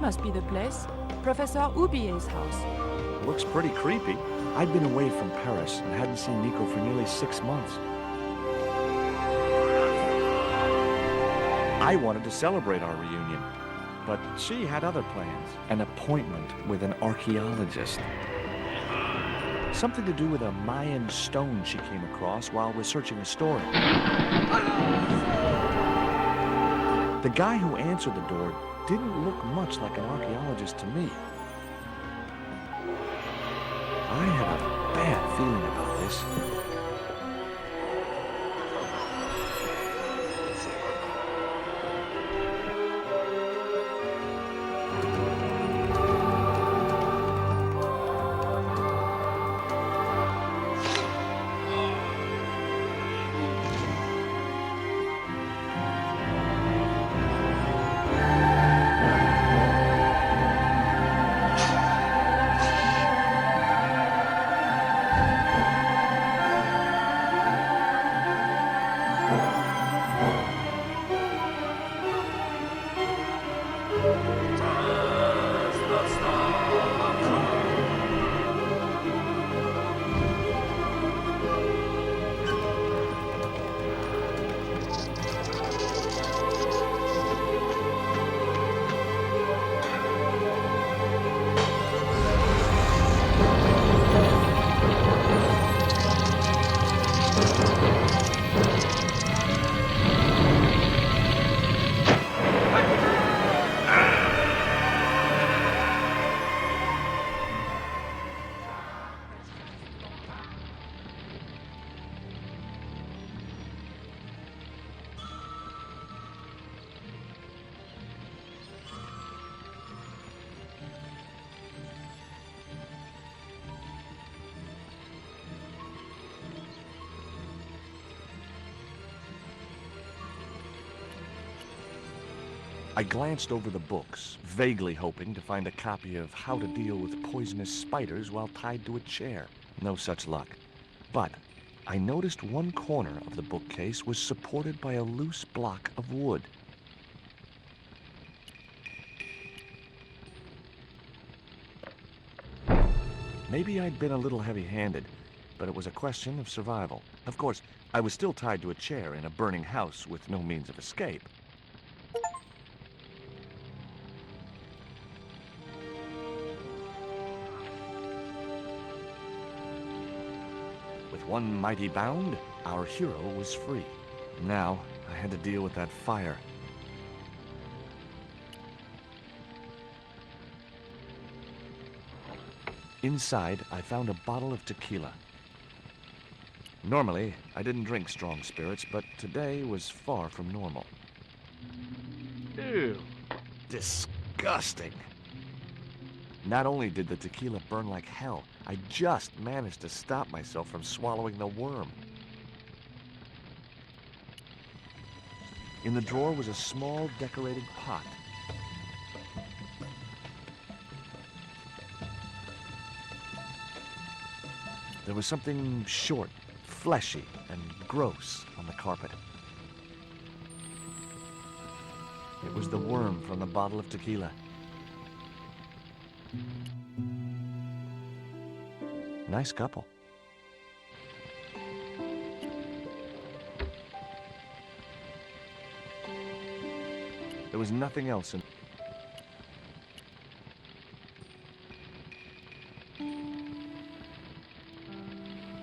must be the place. Professor Ubier's house. Looks pretty creepy. I'd been away from Paris and hadn't seen Nico for nearly 6 months. I wanted to celebrate our reunion, but she had other plans. An appointment with an archaeologist. Something to do with a Mayan stone she came across while researching a story. The guy who answered the door didn't look much like an archaeologist to me. I had a bad feeling about this. I glanced over the books, vaguely hoping to find a copy of How to Deal with Poisonous Spiders While Tied to a Chair. No such luck. But I noticed one corner of the bookcase was supported by a loose block of wood. Maybe I'd been a little heavy-handed, but it was a question of survival. Of course, I was still tied to a chair in a burning house with no means of escape. With one mighty bound, our hero was free. Now, I had to deal with that fire. Inside, I found a bottle of tequila. Normally, I didn't drink strong spirits, but today was far from normal. Ew. Disgusting. Not only did the tequila burn like hell, I just managed to stop myself from swallowing the worm. In the drawer was a small decorated pot. There was something short, fleshy, and gross on the carpet. It was the worm from the bottle of tequila. Nice couple. There was nothing else in...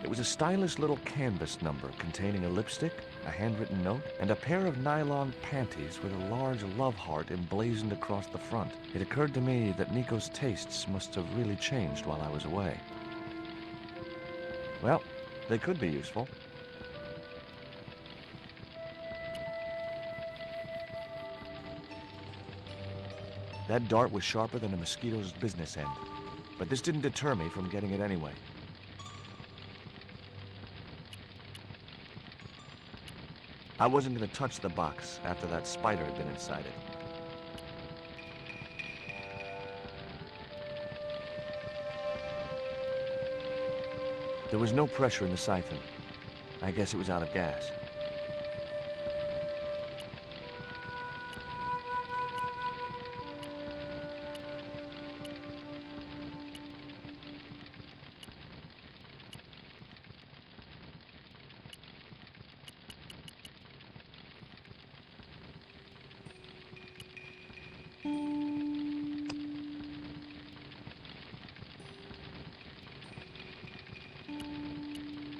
It was a stylish little canvas number containing a lipstick, a handwritten note, and a pair of nylon panties with a large love heart emblazoned across the front. It occurred to me that Nico's tastes must have really changed while I was away. Well, they could be useful. That dart was sharper than a mosquito's business end, but this didn't deter me from getting it anyway. I wasn't going to touch the box after that spider had been inside it. There was no pressure in the siphon. I guess it was out of gas.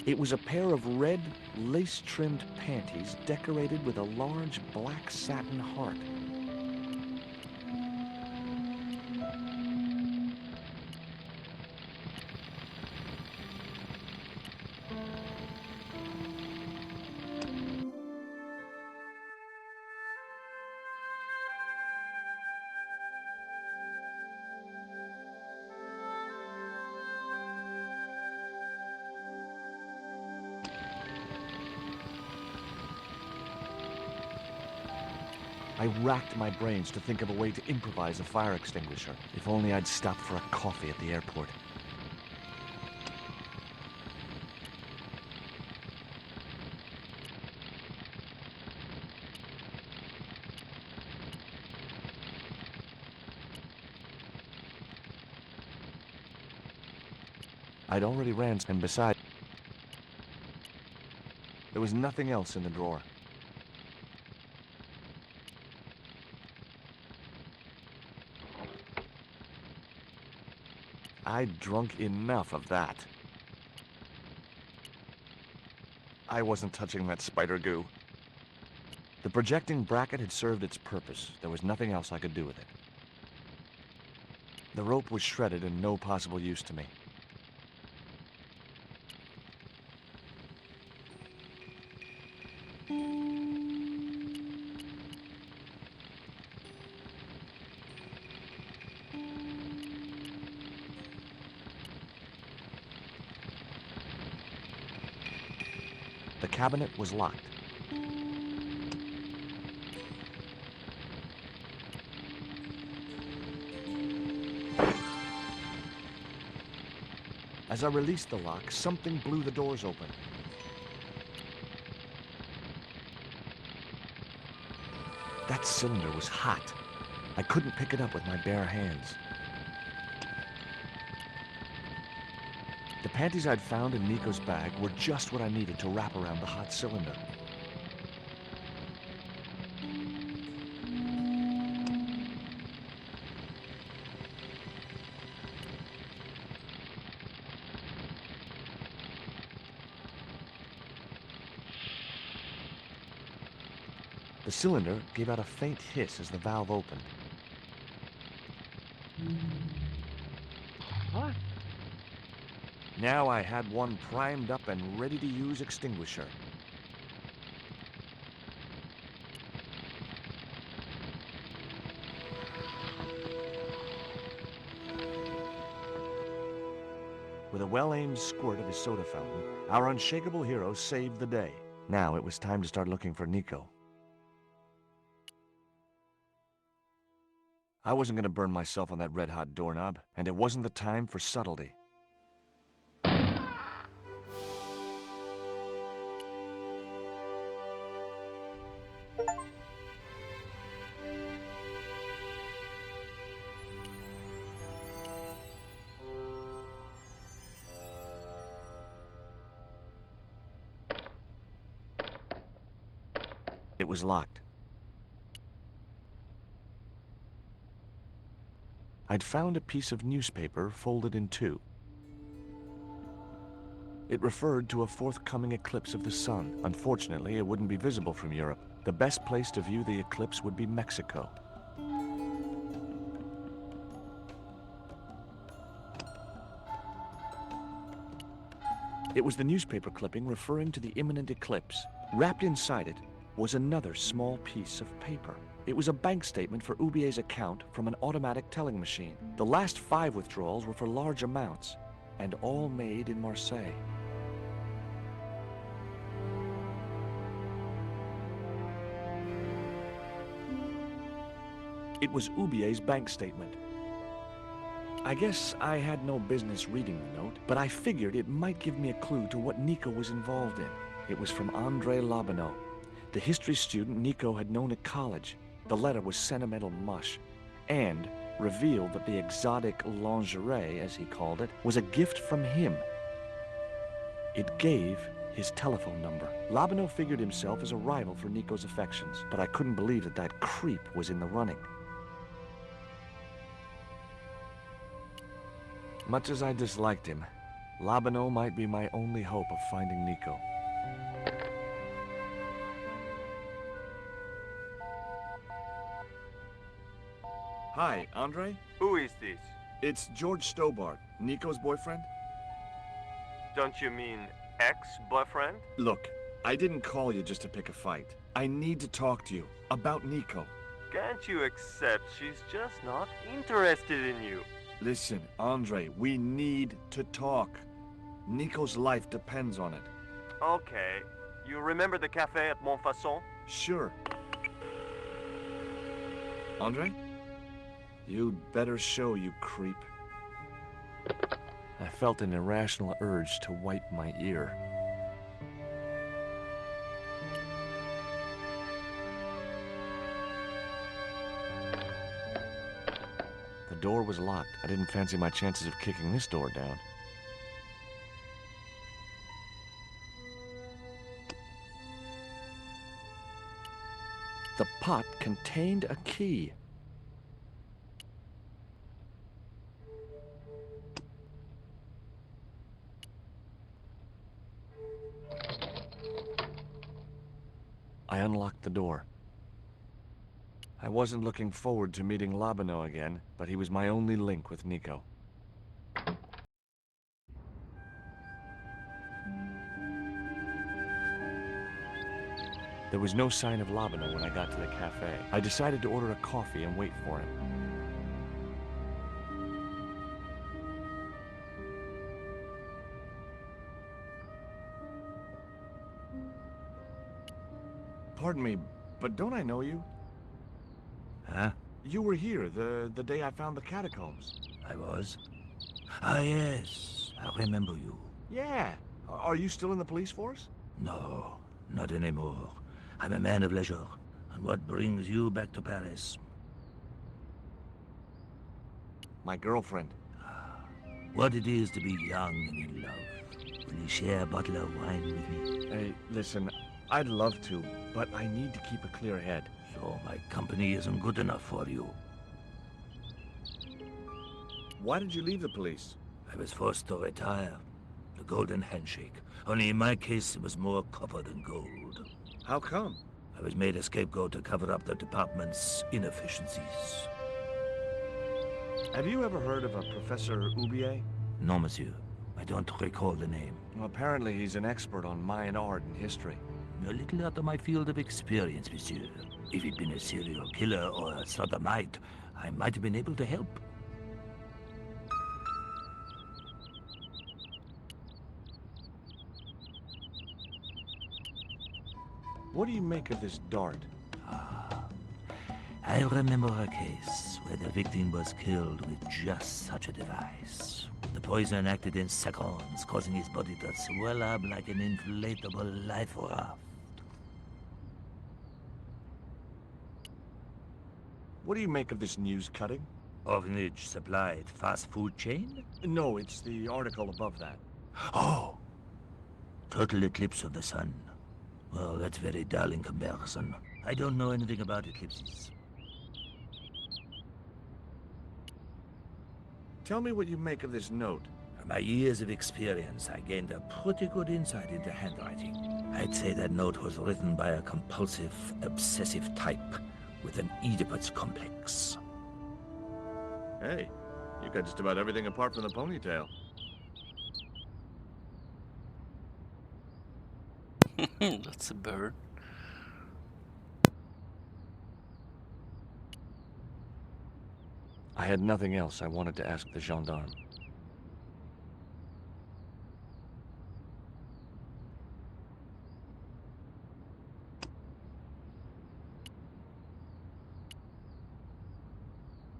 It was a pair of red, lace-trimmed panties decorated with a large black satin heart. I racked my brains to think of a way to improvise a fire extinguisher. If only I'd stopped for a coffee at the airport. I'd already ran, and besides, there was nothing else in the drawer. I'd drunk enough of that. I wasn't touching that spider goo. The projecting bracket had served its purpose. There was nothing else I could do with it. The rope was shredded and no possible use to me. The cabinet was locked. As I released the lock, something blew the doors open. That cylinder was hot. I couldn't pick it up with my bare hands. The panties I'd found in Nico's bag were just what I needed to wrap around the hot cylinder. The cylinder gave out a faint hiss as the valve opened. What? Now I had one primed up and ready to use extinguisher. With a well-aimed squirt of his soda fountain, our unshakable hero saved the day. Now it was time to start looking for Nico. I wasn't going to burn myself on that red-hot doorknob, and it wasn't the time for subtlety. It was locked. I'd found a piece of newspaper folded in two. It referred to a forthcoming eclipse of the sun. Unfortunately, it wouldn't be visible from Europe. The best place to view the eclipse would be Mexico. It was the newspaper clipping referring to the imminent eclipse. Wrapped inside it was another small piece of paper. It was a bank statement for Ubier's account from an automatic telling machine. The last 5 withdrawals were for large amounts, and all made in Marseille. It was Ubier's bank statement. I guess I had no business reading the note, but I figured it might give me a clue to what Nico was involved in. It was from André Lobineau, the history student Nico had known at college. The letter was sentimental mush, and revealed that the exotic lingerie, as he called it, was a gift from him. It gave his telephone number. Lobineau figured himself as a rival for Nico's affections, but I couldn't believe that that creep was in the running. Much as I disliked him, Labano might be my only hope of finding Nico. Hi, Andre? Who is this? It's George Stobart, Nico's boyfriend. Don't you mean ex-boyfriend? Look, I didn't call you just to pick a fight. I need to talk to you about Nico. Can't you accept she's just not interested in you? Listen, Andre, we need to talk. Nico's life depends on it. Okay. You remember the cafe at Montfaucon? Sure. Andre? You'd better show, you creep. I felt an irrational urge to wipe my ear. The door was locked. I didn't fancy my chances of kicking this door down. The pot contained a key. I unlocked the door. I wasn't looking forward to meeting Labano again, but he was my only link with Nico. There was no sign of Labano when I got to the cafe. I decided to order a coffee and wait for him. Pardon me, but don't I know you? Huh? You were here the day I found the catacombs. I was? Ah, yes. I remember you. Yeah. Are you still in the police force? No, not anymore. I'm a man of leisure. And what brings you back to Paris? My girlfriend. What it is to be young and in love. Will you share a bottle of wine with me? Hey, listen, I'd love to, but I need to keep a clear head. So my company isn't good enough for you. Why did you leave the police? I was forced to retire. The golden handshake. Only in my case, it was more copper than gold. How come? I was made a scapegoat to cover up the department's inefficiencies. Have you ever heard of a Professor Oubier? No, monsieur. I don't recall the name. Well, apparently he's an expert on Mayan art and history. A little out of my field of experience, monsieur. If he'd been a serial killer or a sodomite, I might have been able to help. What do you make of this dart? I remember a case where the victim was killed with just such a device. The poison acted in seconds, causing his body to swell up like an inflatable life raft. What do you make of this news cutting? Orphanage supplied fast food chain? No, it's the article above that. Oh! Total eclipse of the sun. Well, that's very dull in comparison. I don't know anything about eclipses. Tell me what you make of this note. From my years of experience, I gained a pretty good insight into handwriting. I'd say that note was written by a compulsive, obsessive type with an Oedipus complex. Hey, you got just about everything apart from the ponytail. That's a bird. I had nothing else I wanted to ask the gendarme.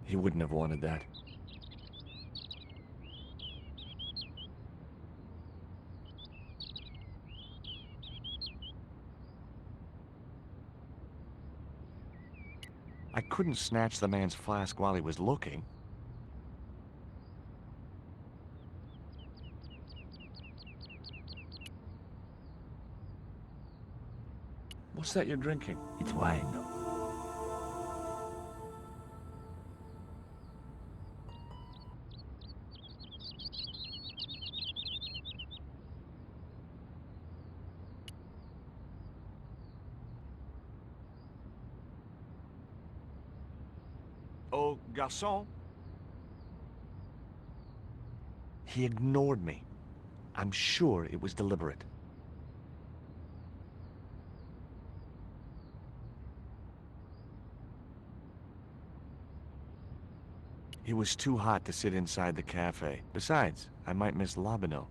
He wouldn't have wanted that. I couldn't snatch the man's flask while he was looking. What's that you're drinking? It's wine. Garçon? He ignored me. I'm sure it was deliberate. It was too hot to sit inside the cafe. Besides, I might miss Labino.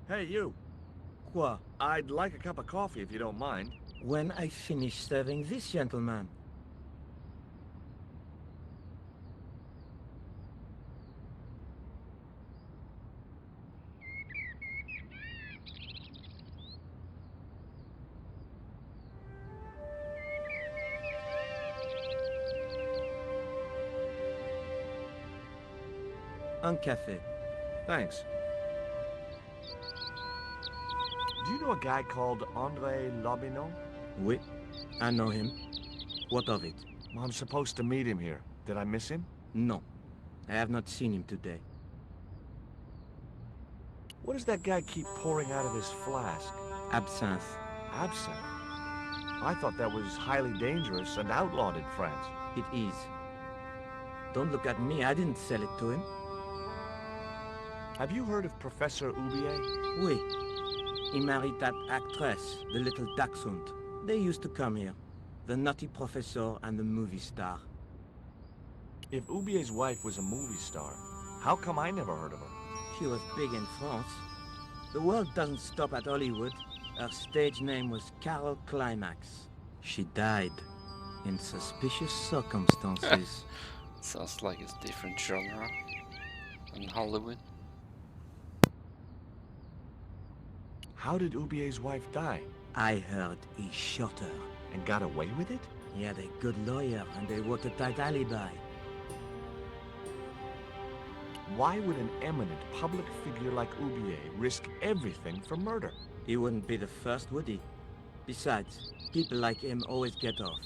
Hey, you. Quoi? I'd like a cup of coffee if you don't mind. When I finish serving this gentleman. Un café. Thanks. Do you know a guy called André Labino? Oui, I know him. What of it? I'm supposed to meet him here. Did I miss him? No, I have not seen him today. What does that guy keep pouring out of his flask? Absinthe. Absinthe? I thought that was highly dangerous and outlawed in France. It is. Don't look at me, I didn't sell it to him. Have you heard of Professor Oubier? Oui. He married that actress, the little dachshund. They used to come here. The nutty professor and the movie star. If Oubier's wife was a movie star, how come I never heard of her? She was big in France. The world doesn't stop at Hollywood. Her stage name was Carol Climax. She died in suspicious circumstances. Sounds like it's different genre in Hollywood. How did Oubier's wife die? I heard he shot her. And got away with it? He had a good lawyer and a watertight alibi. Why would an eminent public figure like Oubier risk everything for murder? He wouldn't be the first, would he? Besides, people like him always get off.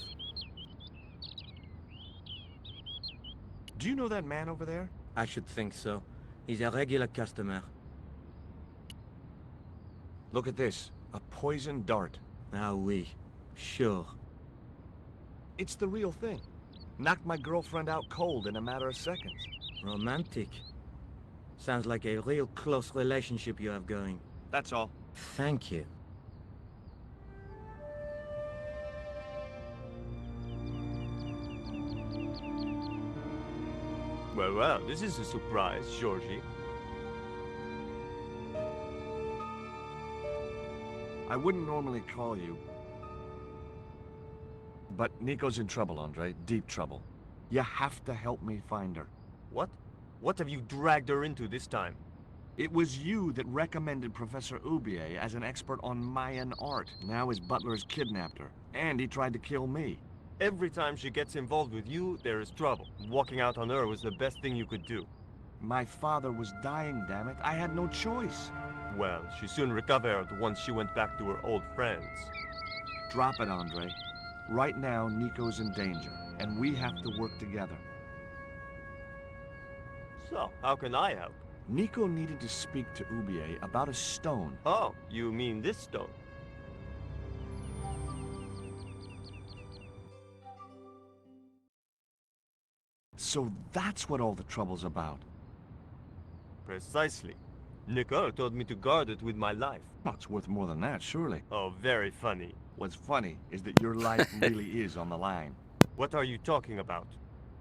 Do you know that man over there? I should think so. He's a regular customer. Look at this. A poison dart. Ah oui, sure. It's the real thing. Knocked my girlfriend out cold in a matter of seconds. Romantic. Sounds like a real close relationship you have going. That's all. Thank you. Well, this is a surprise, Georgie. I wouldn't normally call you. But Nico's in trouble, Andre. Deep trouble. You have to help me find her. What? What have you dragged her into this time? It was you that recommended Professor Oubier as an expert on Mayan art. Now his butler's kidnapped her. And he tried to kill me. Every time she gets involved with you, there is trouble. Walking out on her was the best thing you could do. My father was dying, damn it. I had no choice. Well, she soon recovered once she went back to her old friends. Drop it, Andre. Right now, Nico's in danger, and we have to work together. So, how can I help? Nico needed to speak to Oubier about a stone. Oh, you mean this stone? So that's what all the trouble's about. Precisely. Nicole told me to guard it with my life. Well, it's worth more than that, surely. Oh, very funny. What's funny is that your life really is on the line. What are you talking about?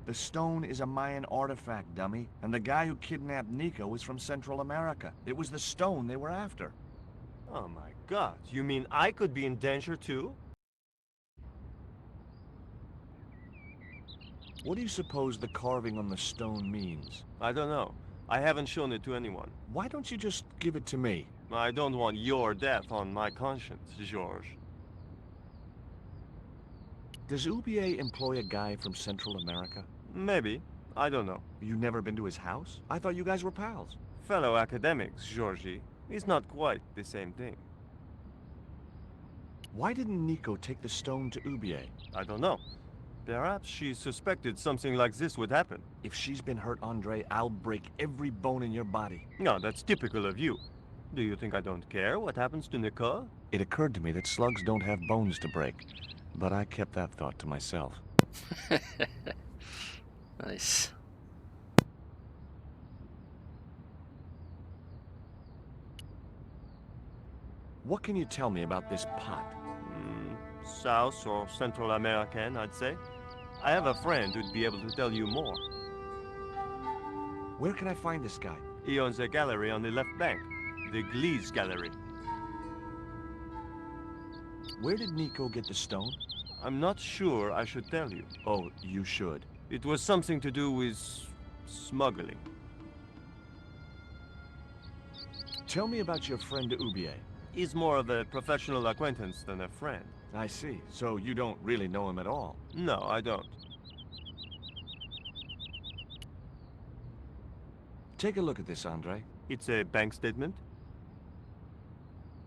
The stone is a Mayan artifact, dummy, and the guy who kidnapped Nico was from Central America. It was the stone they were after. Oh my god, you mean I could be in danger too? What do you suppose the carving on the stone means? I don't know. I haven't shown it to anyone. Why don't you just give it to me? I don't want your death on my conscience, Georges. Does Oubier employ a guy from Central America? Maybe. I don't know. You never been to his house? I thought you guys were pals. fellow academics, Georgie. It's not quite the same thing. Why didn't Nico take the stone to Ubier? I don't know. Perhaps she suspected something like this would happen. If she's been hurt, Andre, I'll break every bone in your body. No, that's typical of you. Do you think I don't care what happens to Nicole? It occurred to me that slugs don't have bones to break, but I kept that thought to myself. Nice. What can you tell me about this pot? South or Central American, I'd say. I have a friend who'd be able to tell you more. Where can I find this guy? He owns a gallery on the left bank, the Gliese Gallery. Where did Nico get the stone? I'm not sure I should tell you. Oh, you should. It was something to do with smuggling. Tell me about your friend Ubier. He's more of a professional acquaintance than a friend. I see. So you don't really know him at all? No, I don't. Take a look at this, Andre. It's a bank statement?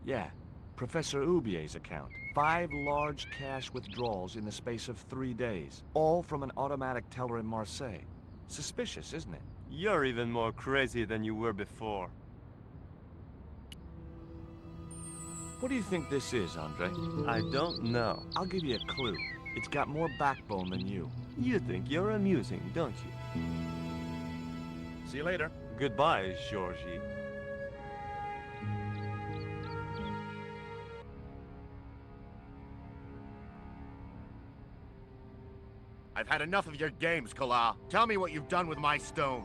Yeah. Professor Ubier's account. 5 large cash withdrawals in the space of 3 days. All from an automatic teller in Marseille. Suspicious, isn't it? You're even more crazy than you were before. What do you think this is, Andre? I don't know. I'll give you a clue. It's got more backbone than you. You think you're amusing, don't you? See you later. Goodbye, Georgie. I've had enough of your games, Kala. Tell me what you've done with my stone.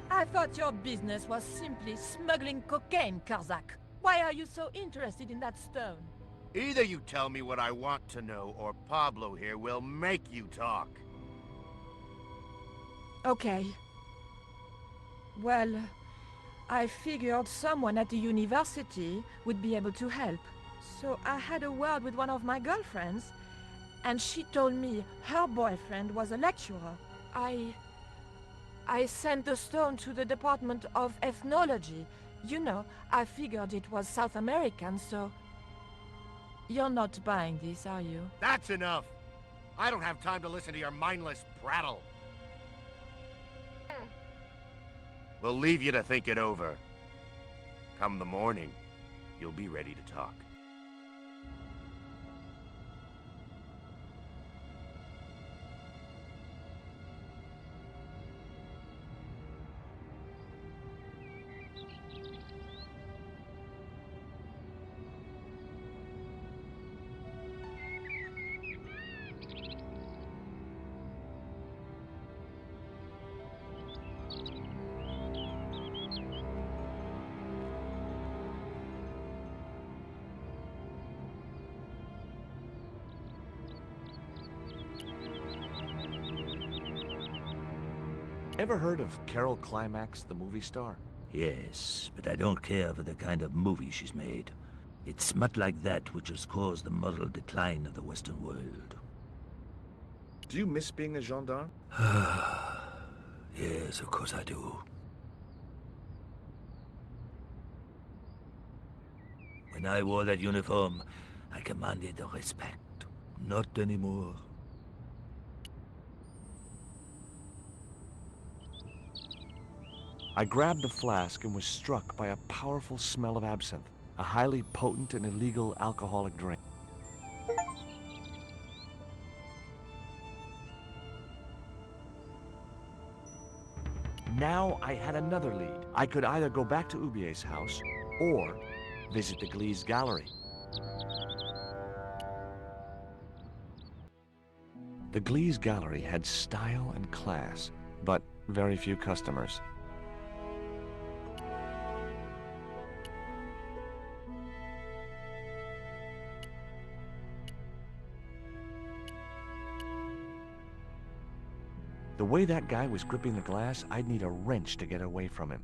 I thought your business was simply smuggling cocaine, Karzak. Why are you so interested in that stone? Either you tell me what I want to know, or Pablo here will make you talk. Okay. Well, I figured someone at the university would be able to help. So I had a word with one of my girlfriends, and she told me her boyfriend was a lecturer. I sent the stone to the Department of Ethnology. You know, I figured it was South American, so... You're not buying this, are you? That's enough! I don't have time to listen to your mindless prattle. We'll leave you to think it over. Come the morning, you'll be ready to talk. Ever heard of Carol Climax, the movie star? Yes, but I don't care for the kind of movie she's made. It's smut like that which has caused the moral decline of the Western world. Do you miss being a gendarme? Yes, of course I do. When I wore that uniform, I commanded the respect. Not anymore. I grabbed the flask and was struck by a powerful smell of absinthe, a highly potent and illegal alcoholic drink. Now I had another lead. I could either go back to Ubier's house or visit the Gliese Gallery. The Gliese Gallery had style and class, but very few customers. The way that guy was gripping the glass, I'd need a wrench to get away from him.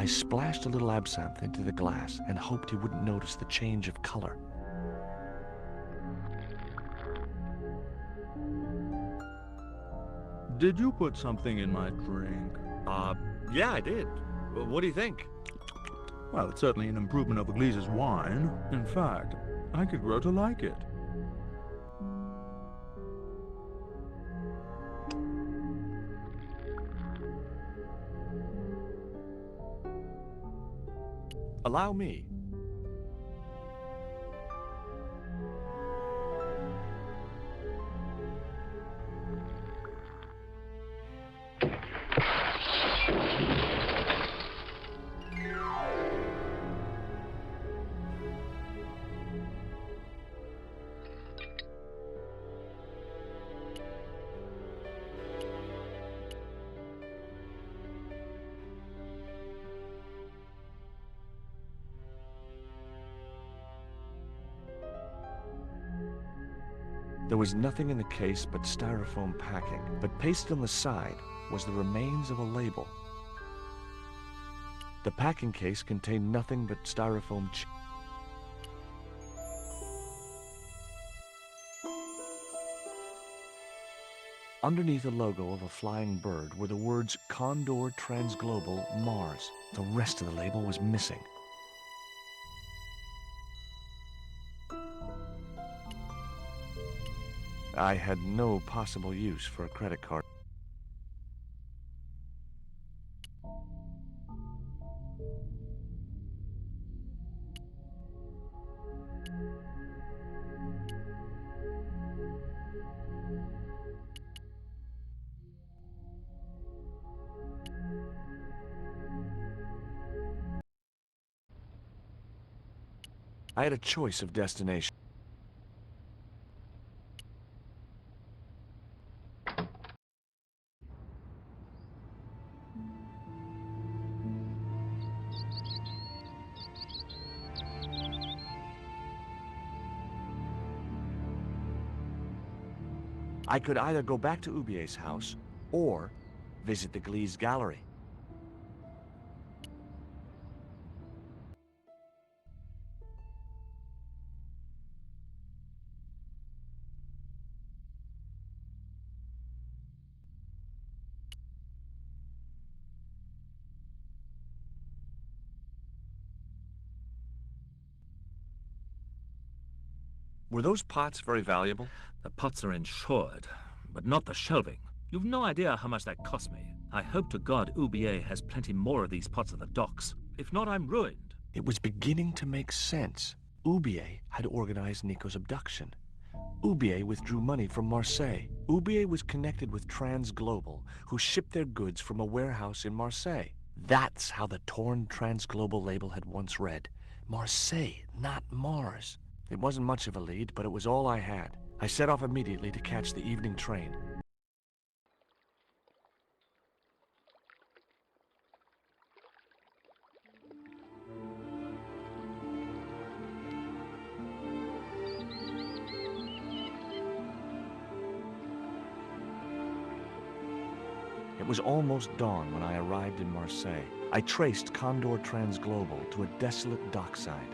I splashed a little absinthe into the glass and hoped he wouldn't notice the change of color. Did you put something in my drink? Yeah, I did. What do you think? Well, it's certainly an improvement over Gleese's wine. In fact, I could grow to like it. Allow me. There was nothing in the case but styrofoam packing, but pasted on the side was the remains of a label. The packing case contained nothing but styrofoam Underneath the logo of a flying bird were the words Condor Transglobal Mars. The rest of the label was missing. I had no possible use for a credit card. I had a choice of destination. I could either go back to Ubier's house or visit the Glee's gallery. Were those pots very valuable? The pots are insured, but not the shelving. You've no idea how much that cost me. I hope to God Ubier has plenty more of these pots at the docks. If not, I'm ruined. It was beginning to make sense. Ubier had organized Nico's abduction. Ubier withdrew money from Marseille. Ubier was connected with Transglobal, who shipped their goods from a warehouse in Marseille. That's how the torn Transglobal label had once read. Marseille, not Mars. It wasn't much of a lead, but it was all I had. I set off immediately to catch the evening train. It was almost dawn when I arrived in Marseille. I traced Condor Transglobal to a desolate dockside.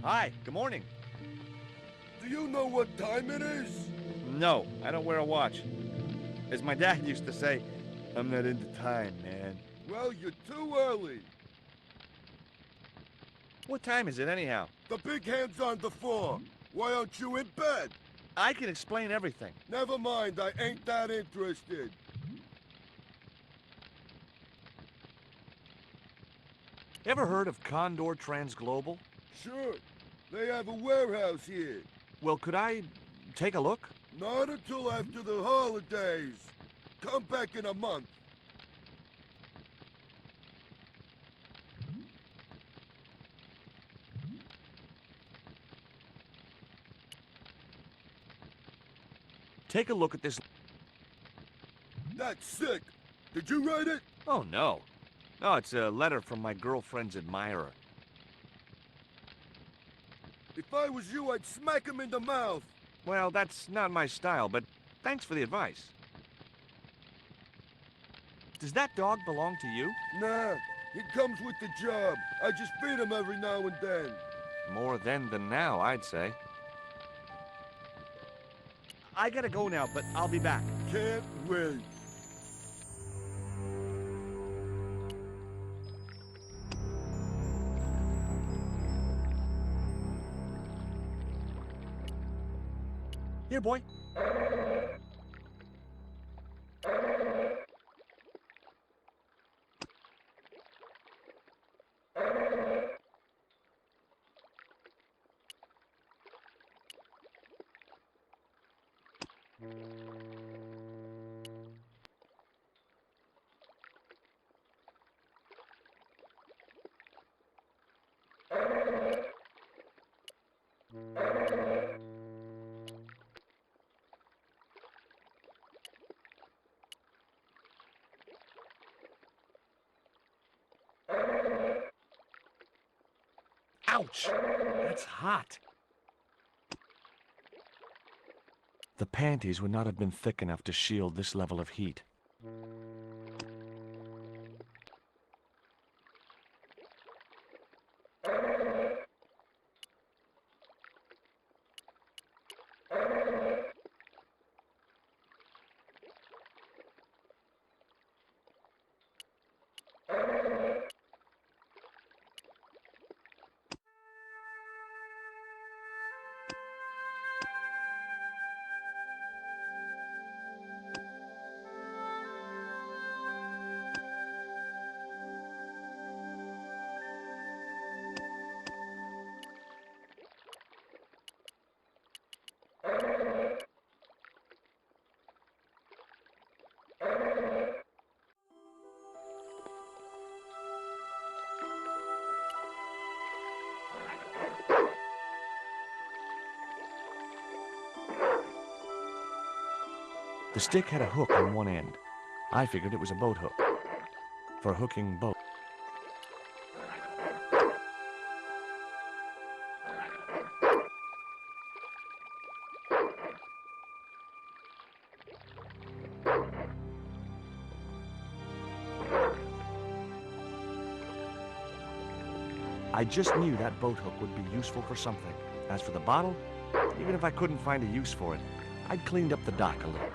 Hi, good morning. Do you know what time it is? No, I don't wear a watch. As my dad used to say, I'm not into time, man. Well, you're too early. What time is it anyhow? The big hand's on the floor. Why aren't you in bed? I can explain everything. Never mind, I ain't that interested. Ever heard of Condor Transglobal? Sure, they have a warehouse here. Well, could I take a look? Not until after the holidays. Come back in a month. Take a look at this. That's sick. Did you write it? Oh, no. No, it's a letter from my girlfriend's admirer. If I was you, I'd smack him in the mouth. Well, that's not my style, but thanks for the advice. Does that dog belong to you? Nah, he comes with the job. I just feed him every now and then. More then than now, I'd say. I gotta go now, but I'll be back. Can't wait. Here, boy. Ouch! That's hot. The panties would not have been thick enough to shield this level of heat. The stick had a hook on one end. I figured it was a boat hook. For hooking boat. I just knew that boat hook would be useful for something. As for the bottle, even if I couldn't find a use for it, I'd cleaned up the dock a little.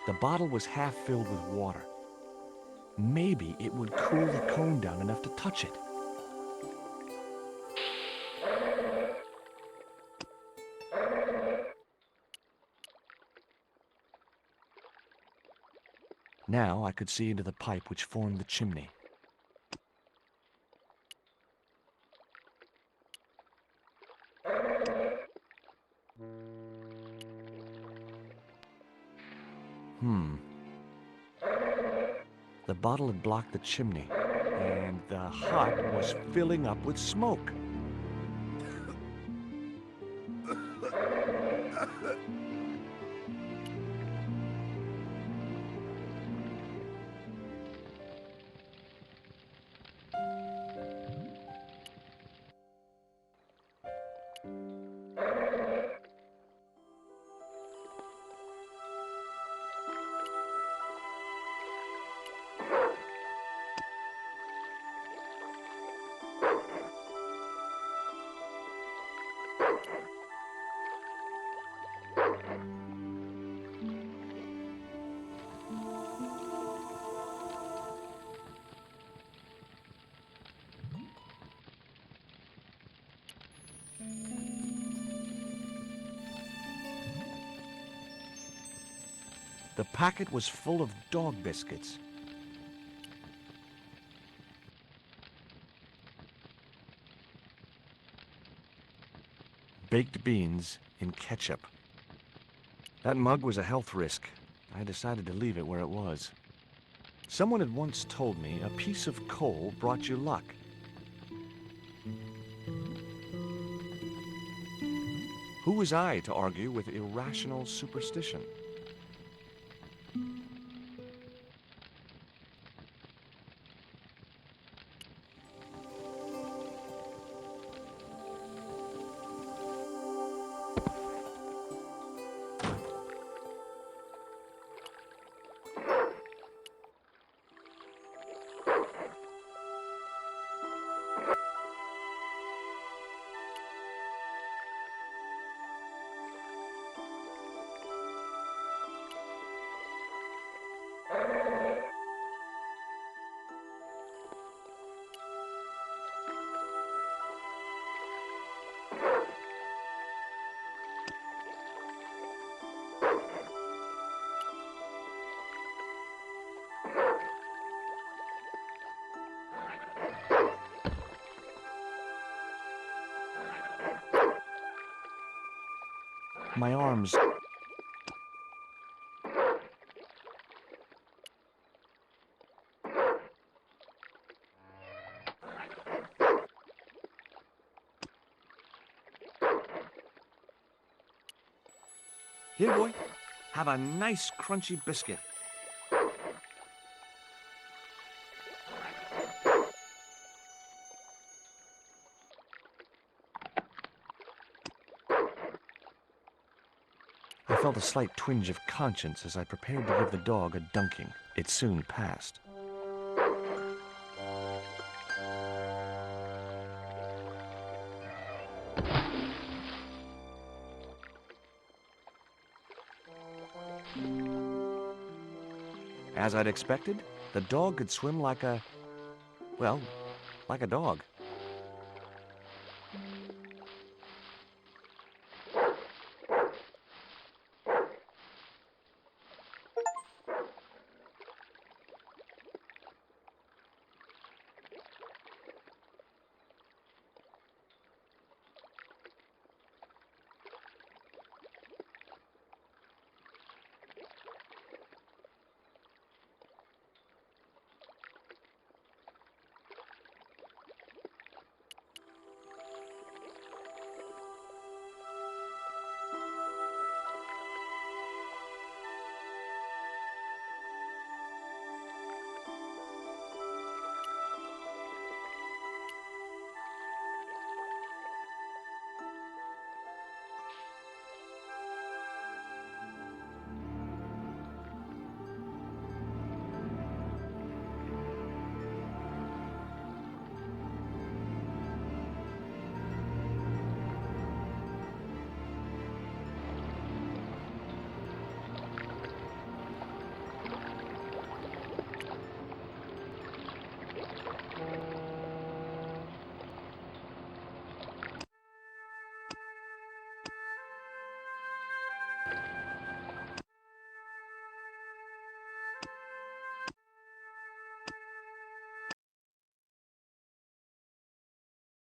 The bottle was half filled with water. Maybe it would cool the cone down enough to touch it. Now I could see into the pipe which formed the chimney. The bottle had blocked the chimney, and the hut was filling up with smoke. The packet was full of dog biscuits. Baked beans in ketchup. That mug was a health risk. I decided to leave it where it was. Someone had once told me a piece of coal brought you luck. Who was I to argue with irrational superstition? My arms... Here, boy. Have a nice crunchy biscuit. I felt a slight twinge of conscience as I prepared to give the dog a dunking. It soon passed. As I'd expected, the dog could swim like a... well, like a dog.